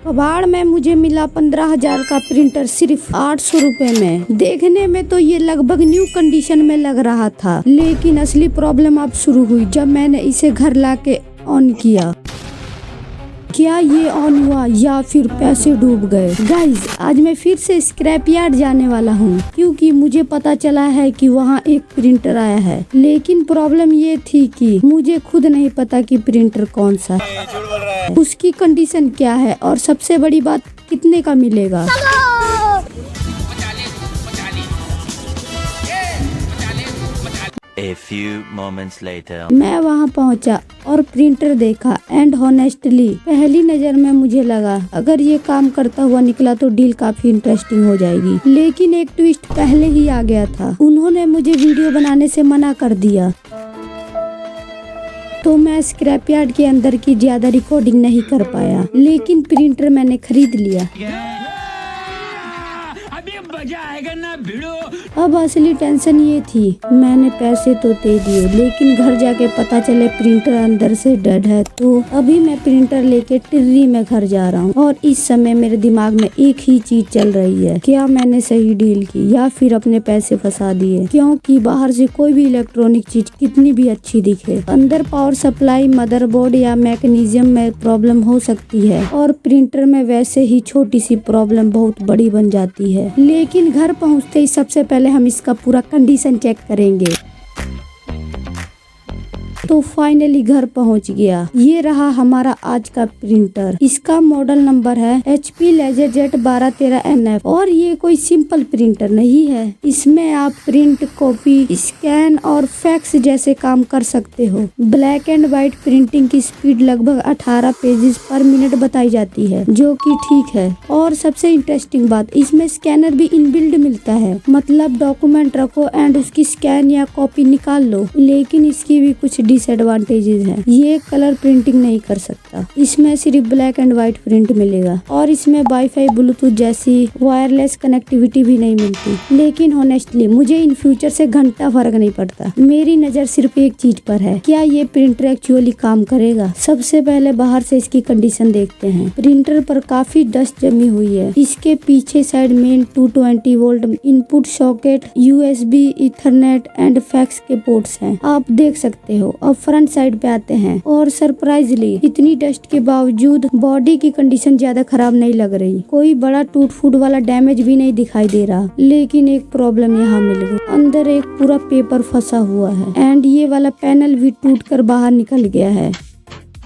कबाड़ में मुझे मिला 15,000 का प्रिंटर सिर्फ 800 रुपए में। देखने में तो ये लगभग न्यू कंडीशन में लग रहा था, लेकिन असली प्रॉब्लम अब शुरू हुई जब मैंने इसे घर लाके ऑन किया। क्या ये ऑन हुआ या फिर पैसे डूब गए? गाइज, आज मैं फिर से स्क्रैप यार्ड जाने वाला हूँ क्योंकि मुझे पता चला है कि वहाँ एक प्रिंटर आया है, लेकिन प्रॉब्लम ये थी कि मुझे खुद नहीं पता कि प्रिंटर कौन सा है, उसकी कंडीशन क्या है और सबसे बड़ी बात कितने का मिलेगा। A few moments later. मैं वहाँ पहुँचा और प्रिंटर देखा एंड हॉनेस्टली पहली नज़र में मुझे लगा अगर ये काम करता हुआ निकला तो डील काफी इंटरेस्टिंग हो जाएगी, लेकिन एक ट्विस्ट पहले ही आ गया था। उन्होंने मुझे वीडियो बनाने से मना कर दिया, तो मैं स्क्रैप यार्ड के अंदर की ज्यादा रिकॉर्डिंग नहीं कर पाया, लेकिन प्रिंटर मैंने खरीद लिया। अब असली टेंशन ये थी, मैंने पैसे तो दे दिए लेकिन घर जाके पता चले प्रिंटर अंदर से डेड है। तो अभी मैं प्रिंटर लेके टिर्री में घर जा रहा हूँ और इस समय मेरे दिमाग में एक ही चीज चल रही है, क्या मैंने सही डील की या फिर अपने पैसे फंसा दिए। क्योंकि बाहर से कोई भी इलेक्ट्रॉनिक चीज कितनी भी अच्छी दिखे, अंदर पावर सप्लाई, मदरबोर्ड या मैकेनिज्म में प्रॉब्लम हो सकती है और प्रिंटर में वैसे ही छोटी सी प्रॉब्लम बहुत बड़ी बन जाती है। लेकिन घर पहुंचते ही सबसे पहले हम इसका पूरा कंडीशन चेक करेंगे। तो फाइनली घर पहुंच गया। ये रहा हमारा आज का प्रिंटर। इसका मॉडल नंबर है HP LaserJet 1213NF और ये कोई सिंपल प्रिंटर नहीं है। इसमें आप प्रिंट, कॉपी, स्कैन और फैक्स जैसे काम कर सकते हो। ब्लैक एंड व्हाइट प्रिंटिंग की स्पीड लगभग 18 पेजेस पर मिनट बताई जाती है, जो कि ठीक है। और सबसे इंटरेस्टिंग बात, इसमें स्कैनर भी इनबिल्ड मिलता है, मतलब डॉक्यूमेंट रखो एंड उसकी स्कैन या कॉपी निकाल लो। लेकिन इसकी भी कुछ डिसएडवांटेजेस हैं। ये कलर प्रिंटिंग नहीं कर सकता, इसमें सिर्फ ब्लैक एंड व्हाइट प्रिंट मिलेगा और इसमें वाईफाई, ब्लूटूथ जैसी वायरलेस कनेक्टिविटी भी नहीं मिलती। लेकिन ऑनेस्टली मुझे इन फ्यूचर से घंटा फर्क नहीं पड़ता, मेरी नजर सिर्फ एक चीज पर है, क्या ये प्रिंटर एक्चुअली काम करेगा। सबसे पहले बाहर से इसकी कंडीशन देखते हैं। प्रिंटर पर काफी डस्ट जमी हुई है। इसके पीछे side main 220 volt input socket, USB, Ethernet and fax के पोर्ट्स हैं, आप देख सकते हो। अब फ्रंट साइड पे आते हैं और सरप्राइजली इतनी डस्ट के बावजूद बॉडी की कंडीशन ज्यादा खराब नहीं लग रही। कोई बड़ा टूट फूट वाला डैमेज भी नहीं दिखाई दे रहा। लेकिन एक प्रॉब्लम यहाँ मिल गई, अंदर एक पूरा पेपर फंसा हुआ है एंड ये वाला पैनल भी टूट कर बाहर निकल गया है।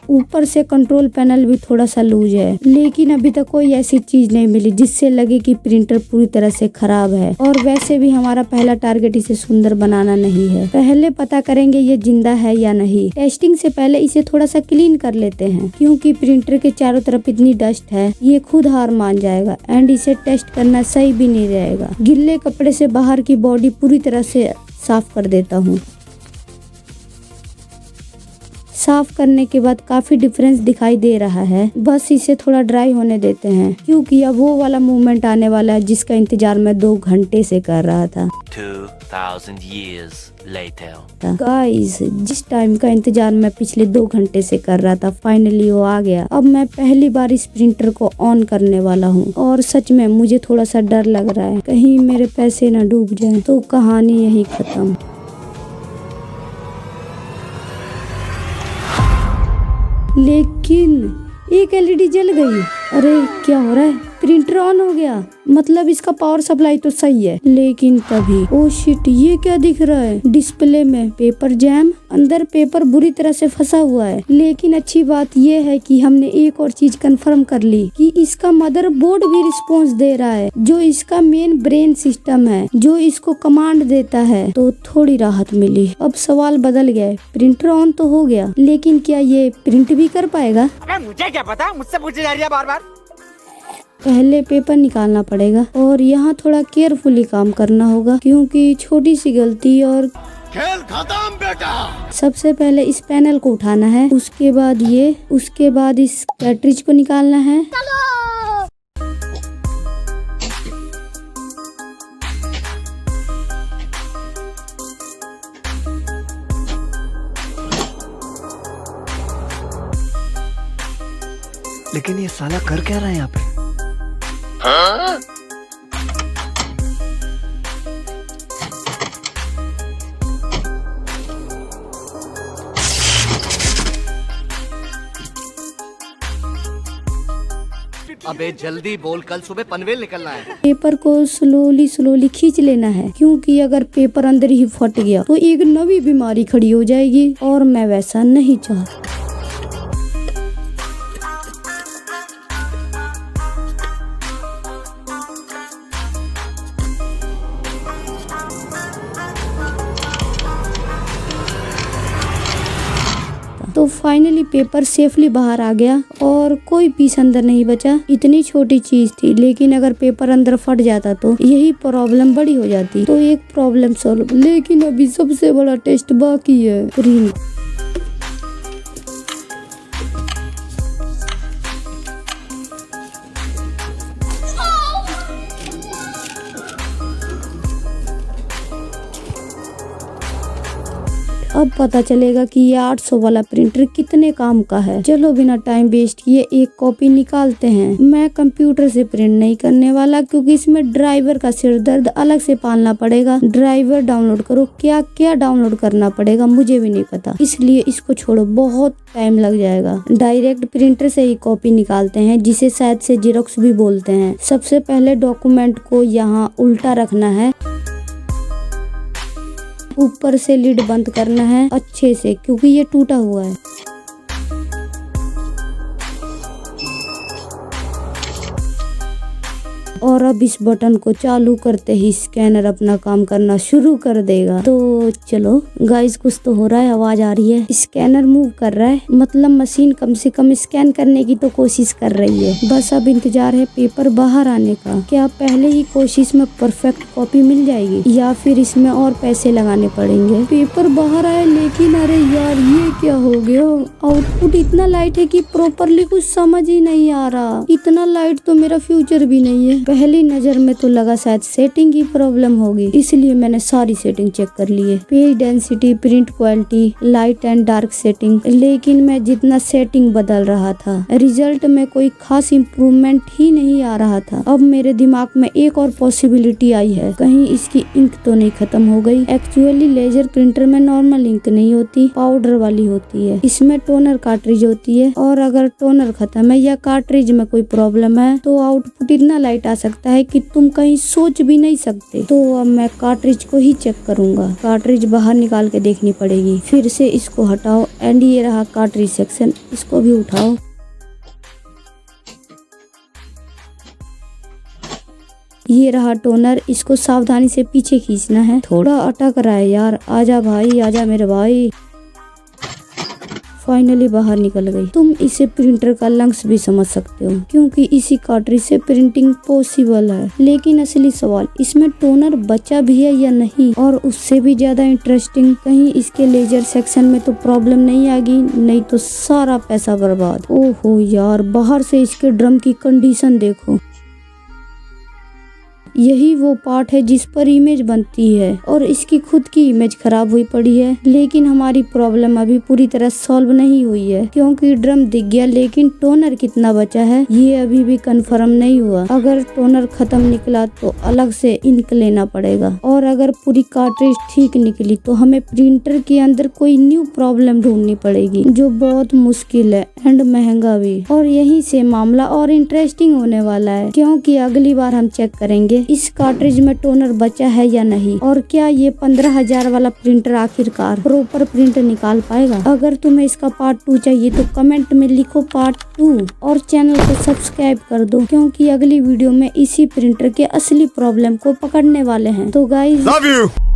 ऊपर से कंट्रोल पैनल भी थोड़ा सा लूज है, लेकिन अभी तक कोई ऐसी चीज नहीं मिली जिससे लगे कि प्रिंटर पूरी तरह से खराब है। और वैसे भी हमारा पहला टारगेट इसे सुंदर बनाना नहीं है, पहले पता करेंगे ये जिंदा है या नहीं। टेस्टिंग से पहले इसे थोड़ा सा क्लीन कर लेते हैं, क्योंकि प्रिंटर के चारों तरफ इतनी डस्ट है ये खुद हार मान जाएगा एंड इसे टेस्ट करना सही भी नहीं रहेगा। गिल्ले कपड़े से बाहर की बॉडी पूरी तरह से साफ कर देता हूँ। साफ करने के बाद काफी डिफरेंस दिखाई दे रहा है, बस इसे थोड़ा ड्राई होने देते हैं क्योंकि अब वो वाला मूवमेंट आने वाला है जिसका इंतजार मैं 2 घंटे से कर रहा था। 2000 years later. गाइस, जिस टाइम का इंतजार मैं पिछले 2 घंटे से कर रहा था फाइनली वो आ गया। अब मैं पहली बार इस प्रिंटर को ऑन करने वाला हूँ और सच में मुझे थोड़ा सा डर लग रहा है, कहीं मेरे पैसे न डूब जाएं तो कहानी यही खत्म। लेकिन एक LED जल गई। अरे क्या हो रहा है? प्रिंटर ऑन हो गया, मतलब इसका पावर सप्लाई तो सही है। लेकिन तभी ओ शिट, ये क्या दिख रहा है डिस्प्ले में? पेपर जैम, अंदर पेपर बुरी तरह से फंसा हुआ है। लेकिन अच्छी बात ये है कि हमने एक और चीज कंफर्म कर ली कि इसका मदरबोर्ड भी रिस्पॉन्स दे रहा है, जो इसका मेन ब्रेन सिस्टम है जो इसको कमांड देता है। तो थोड़ी राहत मिली। अब सवाल बदल गया, प्रिंटर ऑन तो हो गया, लेकिन क्या ये प्रिंट भी कर पाएगा? मुझे क्या पता, मुझसे पूछी जा रही है बार बार। पहले पेपर निकालना पड़ेगा और यहाँ थोड़ा केयरफुली काम करना होगा क्योंकि छोटी सी गलती और खेल खत्म बेटा। सबसे पहले इस पैनल को उठाना है, उसके बाद इस कैट्रिज को निकालना है। लेकिन लेकिन ये साला कर क्या रहा है यहाँ पे? अबे जल्दी बोल, कल सुबह पनवेल निकलना है। पेपर को स्लोली स्लोली खींच लेना है, क्योंकि अगर पेपर अंदर ही फट गया तो एक नई बीमारी खड़ी हो जाएगी और मैं वैसा नहीं चाहता। तो फाइनली पेपर सेफली बाहर आ गया और कोई पीस अंदर नहीं बचा। इतनी छोटी चीज थी, लेकिन अगर पेपर अंदर फट जाता तो यही प्रॉब्लम बड़ी हो जाती। तो एक प्रॉब्लम सॉल्व, लेकिन अभी सबसे बड़ा टेस्ट बाकी है, प्रिंट। अब पता चलेगा कि ये 800 वाला प्रिंटर कितने काम का है। चलो बिना टाइम वेस्ट किए एक कॉपी निकालते हैं। मैं कंप्यूटर से प्रिंट नहीं करने वाला, क्योंकि इसमें ड्राइवर का सिरदर्द अलग से पालना पड़ेगा। ड्राइवर डाउनलोड करो, क्या क्या डाउनलोड करना पड़ेगा मुझे भी नहीं पता, इसलिए इसको छोड़ो, बहुत टाइम लग जाएगा। डायरेक्ट प्रिंटर से ही कॉपी निकालते हैं, जिसे शायद से जेरोक्स भी बोलते हैं। सबसे पहले डॉक्यूमेंट को यहाँ उल्टा रखना है, ऊपर से लिड बंद करना है अच्छे से, क्योंकि ये टूटा हुआ है। और अब इस बटन को चालू करते ही स्कैनर अपना काम करना शुरू कर देगा। तो चलो गाइस, कुछ तो हो रहा है, आवाज आ रही है, स्कैनर मूव कर रहा है, मतलब मशीन कम से कम स्कैन करने की तो कोशिश कर रही है। बस अब इंतजार है पेपर बाहर आने का। क्या पहले ही कोशिश में परफेक्ट कॉपी मिल जाएगी, या फिर इसमें और पैसे लगाने पड़ेंगे। पेपर बाहर आए, लेकिन अरे यार ये क्या हो गया? आउटपुट इतना लाइट है कि प्रॉपरली कुछ समझ ही नहीं आ रहा। इतना लाइट तो मेरा फ्यूचर भी नहीं है। पहली नजर में तो लगा शायद सेटिंग की प्रॉब्लम होगी, इसलिए मैंने सारी सेटिंग चेक कर ली है, page density, print quality, light and dark setting. लेकिन मैं जितना सेटिंग बदल रहा था, रिजल्ट में कोई खास इम्प्रूवमेंट ही नहीं आ रहा था। अब मेरे दिमाग में एक और पॉसिबिलिटी आई है, कहीं इसकी इंक तो नहीं खत्म हो गई। एक्चुअली लेजर प्रिंटर में नॉर्मल इंक नहीं होती, पाउडर वाली होती है। इसमें टोनर कार्ट्रिज होती है, और अगर टोनर खत्म है या कार्ट्रिज में कोई प्रॉब्लम है तो आउटपुट इतना लाइट आ सकता है कि तुम कहीं सोच भी नहीं सकते। तो अब मैं कार्ट्रिज को ही चेक करूंगा। कार्ट्रिज बाहर निकाल के देखनी पड़ेगी। फिर से इसको हटाओ, एंड ये रहा कार्ट्रिज सेक्शन, इसको भी उठाओ। ये रहा टोनर, इसको सावधानी से पीछे खींचना है। थोड़ा अटक रहा है यार, आजा भाई, आजा मेरे भाई। फाइनली बाहर निकल गई। तुम इसे प्रिंटर का लंग्स भी समझ सकते हो, क्योंकि इसी कार्ट्रिज से प्रिंटिंग पॉसिबल है। लेकिन असली सवाल, इसमें टोनर बचा भी है या नहीं? और उससे भी ज्यादा इंटरेस्टिंग, कहीं इसके लेजर सेक्शन में तो प्रॉब्लम नहीं आ गई, नहीं तो सारा पैसा बर्बाद। ओहो यार, बाहर से इसके ड्रम की कंडीशन देखो। यही वो पार्ट है जिस पर इमेज बनती है, और इसकी खुद की इमेज खराब हुई पड़ी है। लेकिन हमारी प्रॉब्लम अभी पूरी तरह सॉल्व नहीं हुई है, क्योंकि ड्रम दिख गया, लेकिन टोनर कितना बचा है ये अभी भी कंफर्म नहीं हुआ। अगर टोनर खत्म निकला तो अलग से इंक लेना पड़ेगा, और अगर पूरी कार्ट्रिज ठीक निकली तो हमें प्रिंटर के अंदर कोई न्यू प्रॉब्लम ढूंढनी पड़ेगी, जो बहुत मुश्किल है एंड महंगा भी। और यहीं से मामला और इंटरेस्टिंग होने वाला है, क्योंकि अगली बार हम चेक करेंगे इस कार्ट्रिज में टोनर बचा है या नहीं, और क्या ये 15,000 वाला प्रिंटर आखिरकार प्रॉपर प्रिंट निकाल पाएगा। अगर तुम्हें इसका पार्ट 2 चाहिए तो कमेंट में लिखो पार्ट 2, और चैनल को सब्सक्राइब कर दो, क्योंकि अगली वीडियो में इसी प्रिंटर के असली प्रॉब्लम को पकड़ने वाले हैं। तो गाइस, लव यू।